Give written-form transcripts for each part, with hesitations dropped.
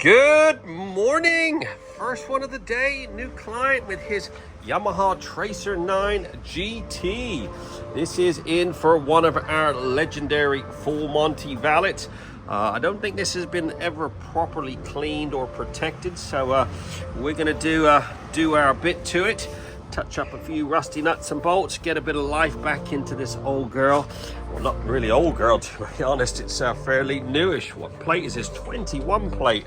Good morning. First one of the day, new client with his Yamaha Tracer 9 GT. This is in for one of our legendary full Monty valets. I don't think this has been ever properly cleaned or protected, so we're going to do our bit to it. Touch up a few rusty nuts and bolts, get a bit of life back into this old girl. Well, not really old girl, to be honest. It's fairly newish. What plate is this? 21 plate.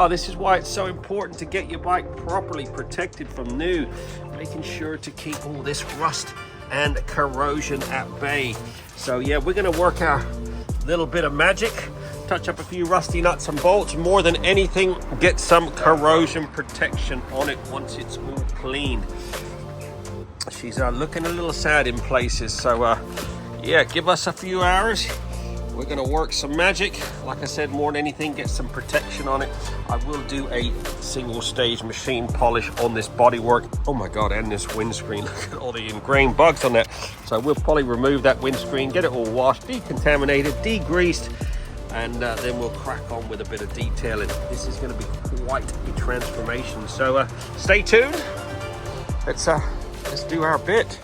This is why it's so important to get your bike properly protected from new, making sure to keep all this rust and corrosion at bay. So yeah, we're going to work our little bit of magic, touch up a few rusty nuts and bolts. More than anything, get some corrosion protection on it once it's all cleaned. She's looking a little sad in places, so yeah, give us a few hours. We're gonna work some magic. Like I said, more than anything, get some protection on it. I will do a single stage machine polish on this bodywork. Oh my God, and this windscreen. Look at all the ingrained bugs on that. So we'll probably remove that windscreen, get it all washed, decontaminated, degreased, and then we'll crack on with a bit of detailing. This is gonna be quite a transformation. So stay tuned. Let's do our bit.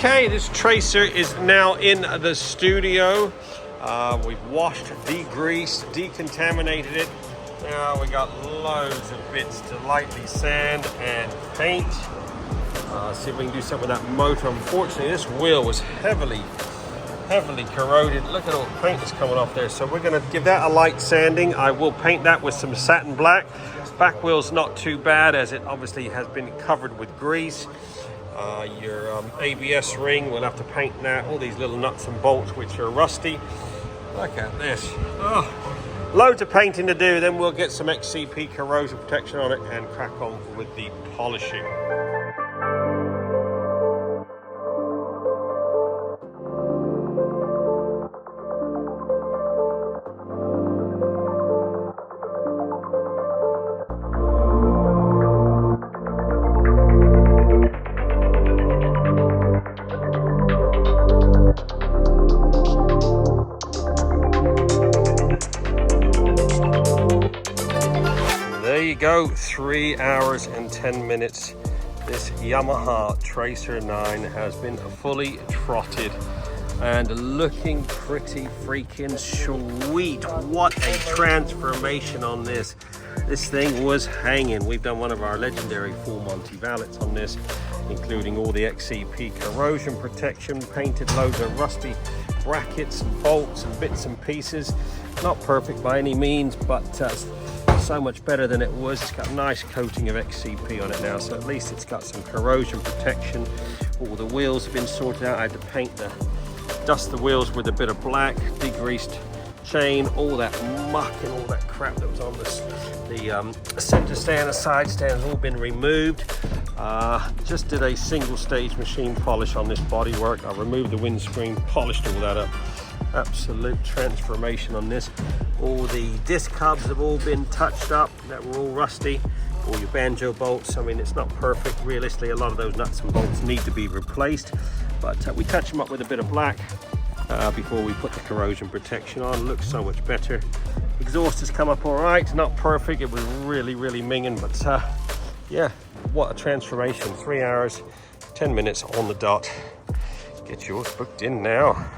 Okay, this Tracer is now in the studio. We've washed, degreased, decontaminated it. Now we got loads of bits to lightly sand and paint. See if we can do something with that motor. Unfortunately, this wheel was heavily heavily corroded. Look at all the paint that's coming off there. So we're going to give that a light sanding. I will paint that with some satin black. Back wheel's not too bad, as it obviously has been covered with grease. Your ABS ring, we'll have to paint that. All these little nuts and bolts which are rusty. Look at this. Oh, loads of painting to do, then we'll get some XCP corrosion protection on it and crack on with the polishing. There you go, 3 hours and 10 minutes. This Yamaha Tracer 9 has been fully trotted and looking pretty freaking sweet. What a transformation on this. This thing was hanging. We've done one of our legendary full Monty valets on this, including all the XCP corrosion protection, painted loads of rusty brackets and bolts and bits and pieces. Not perfect by any means, but so much better than it was. It's got a nice coating of XCP on it now, so at least it's got some corrosion protection. All the wheels have been sorted out. I had to dust the wheels with a bit of black, degreased chain, all that muck and all that crap that was on the center stand, the side stand has all been removed. Just did a single stage machine polish on this bodywork. I removed the windscreen, polished all that up. Absolute transformation on this. All the disc hubs have all been touched up that were all rusty. All your banjo bolts, I mean, it's not perfect. Realistically, a lot of those nuts and bolts need to be replaced, but we touch them up with a bit of black before we put the corrosion protection on. Looks so much better. Exhaust has come up all right, not perfect. It was really minging, but yeah, what a transformation. 3 hours 10 minutes on the dot. Get yours booked in now.